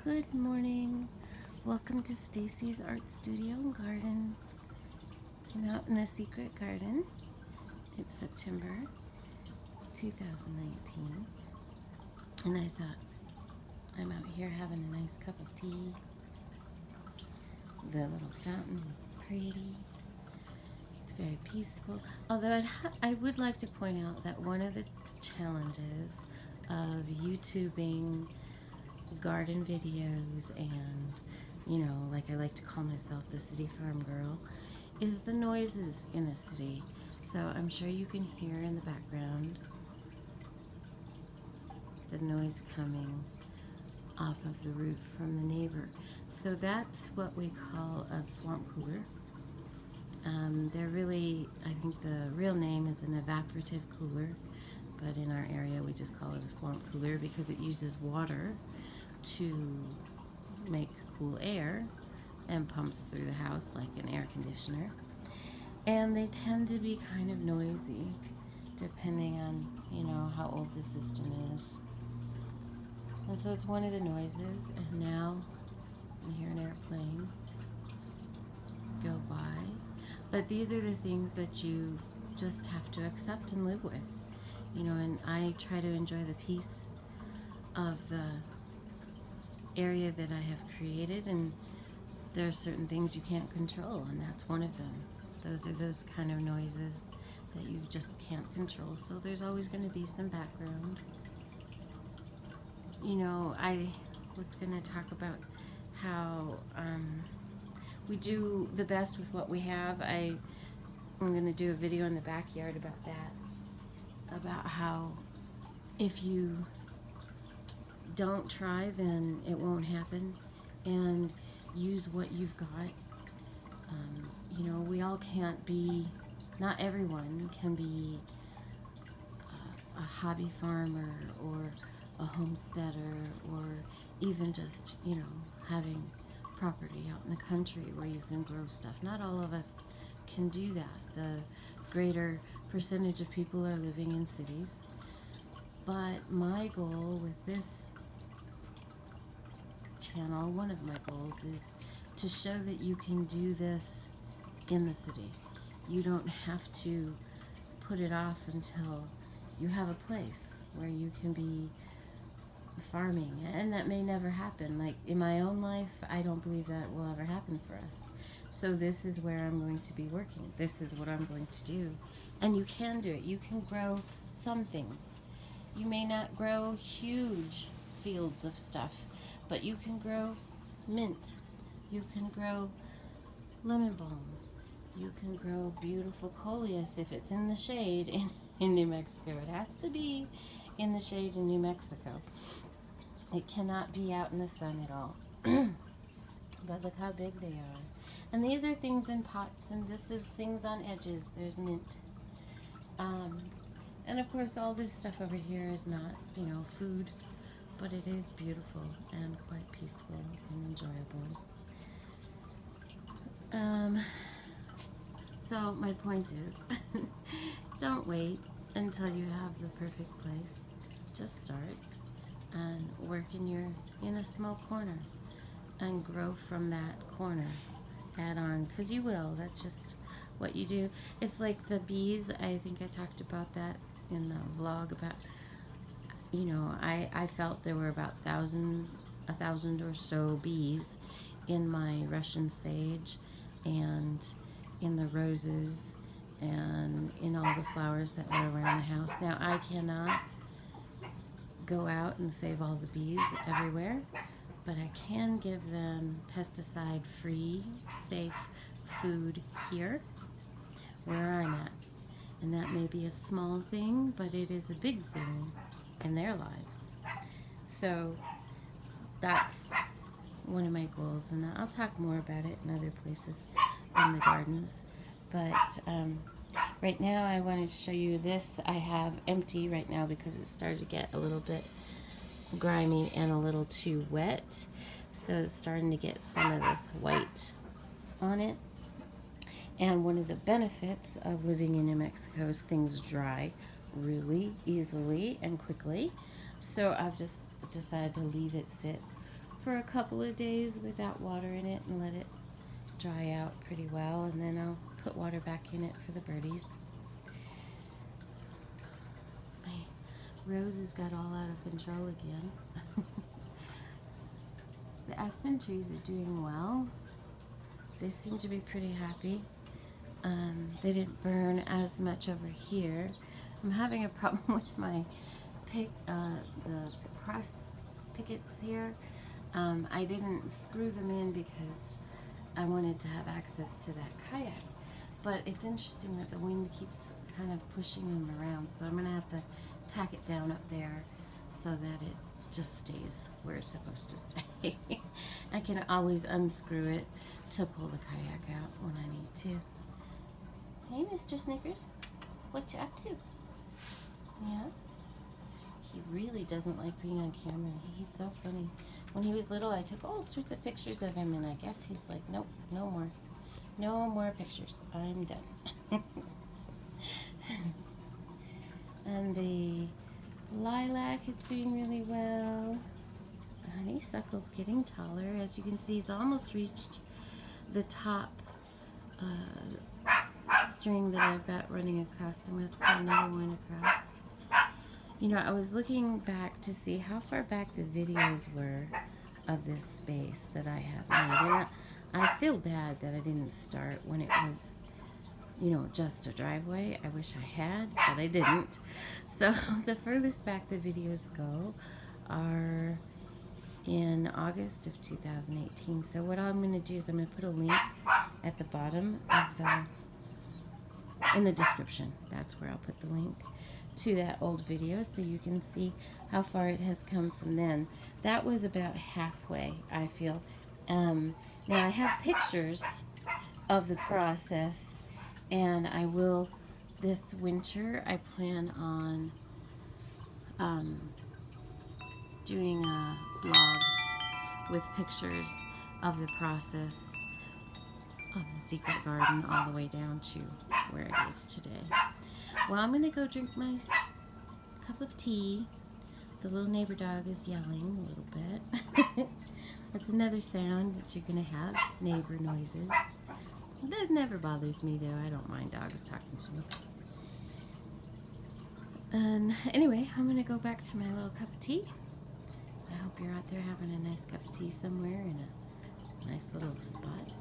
Good morning. Welcome to Stacy's Art Studio and Gardens. I'm out in a secret garden. It's September 2019, and I thought I'm out here having a nice cup of tea. The little fountain is pretty. It's very peaceful. Although I would like to point out that one of the challenges of YouTubing garden videos and, like I like to call myself the city farm girl, is the noises in a city. So I'm sure you can hear in the background the noise coming off of the roof from the neighbor. So that's what we call a swamp cooler. They're really, I think the real name is an evaporative cooler, but in our area we just call it a swamp cooler because it uses water to make cool air and pumps through the house like an air conditioner. And they tend to be kind of noisy depending on, how old the system is. And so it's one of the noises, and now I hear an airplane go by. But these are the things that you just have to accept and live with. And I try to enjoy the peace of the area that I have created, and there are certain things you can't control, and that's one of them. Those are those kind of noises that you just can't control, so there's always going to be some background. I was going to talk about how we do the best with what we have. I'm going to do a video in the backyard about that, about how if you don't try, then it won't happen, and use what you've got. We all can't be, not everyone can be a hobby farmer or a homesteader, or even just, having property out in the country where you can grow stuff. Not all of us can do that. The greater percentage of people are living in cities. But my goal with this channel, one of my goals, is to show that you can do this in the city. You don't have to put it off until you have a place where you can be farming, and that may never happen. Like in my own life, I don't believe that will ever happen for us. So this is where I'm going to be working. This is what I'm going to do. And you can do it. You can grow some things. You may not grow huge fields of stuff, but you can grow mint. You can grow lemon balm. You can grow beautiful coleus if it's in the shade in New Mexico. It has to be in the shade in New Mexico. It cannot be out in the sun at all. But look how big they are. And these are things in pots, and this is things on edges. There's mint. And of course all this stuff over here is not, food, but it is beautiful and quite peaceful and enjoyable. So my point is, don't wait until you have the perfect place. Just start and work in a small corner and grow from that corner. Add on, because you will. That's just what you do. It's like the bees. I think I talked about that in the vlog about, I felt there were about a thousand or so bees in my Russian sage and in the roses and in all the flowers that were around the house. Now, I cannot go out and save all the bees everywhere, but I can give them pesticide-free, safe food here where I'm at. And that may be a small thing, but it is a big thing in their lives. So that's one of my goals, and I'll talk more about it in other places in the gardens. But right now I wanted to show you this. I have empty right now because it started to get a little bit grimy and a little too wet. So it's starting to get some of this white on it. And one of the benefits of living in New Mexico is things dry really easily and quickly. So I've just decided to leave it sit for a couple of days without water in it and let it dry out pretty well, and then I'll put water back in it for the birdies. My roses got all out of control again. The aspen trees are doing well. They seem to be pretty happy. They didn't burn as much over here. I'm having a problem with my the cross pickets here. I didn't screw them in because I wanted to have access to that kayak. But it's interesting that the wind keeps kind of pushing them around, so I'm going to have to tack it down up there so that it just stays where it's supposed to stay. I can always unscrew it to pull the kayak out when I need to. Hey, Mr. Snickers, what you up to? Yeah? He really doesn't like being on camera. He's so funny. When he was little, I took all sorts of pictures of him, and I guess he's like, nope, no more. No more pictures. I'm done. And the lilac is doing really well. Honeysuckle's getting taller. As you can see, it's almost reached the top string that I've got running across. I'm going to put another one across. You know, I was looking back to see how far back the videos were of this space that I have made. And I feel bad that I didn't start when it was, you know, just a driveway. I wish I had, but I didn't. So the furthest back the videos go are in August of 2018. So what I'm going to do is I'm going to put a link at the bottom of in the description. That's where I'll put the link to that old video so you can see how far it has come from then. That was about halfway, I feel. Now I have pictures of the process, and I will this winter. I plan on doing a blog with pictures of the process of the secret garden all the way down to where it is today. Well, I'm going to go drink my cup of tea. The little neighbor dog is yelling a little bit. That's another sound that you're going to have, neighbor noises. That never bothers me, though. I don't mind dogs talking to me. And anyway, I'm going to go back to my little cup of tea. I hope you're out there having a nice cup of tea somewhere in a nice little spot.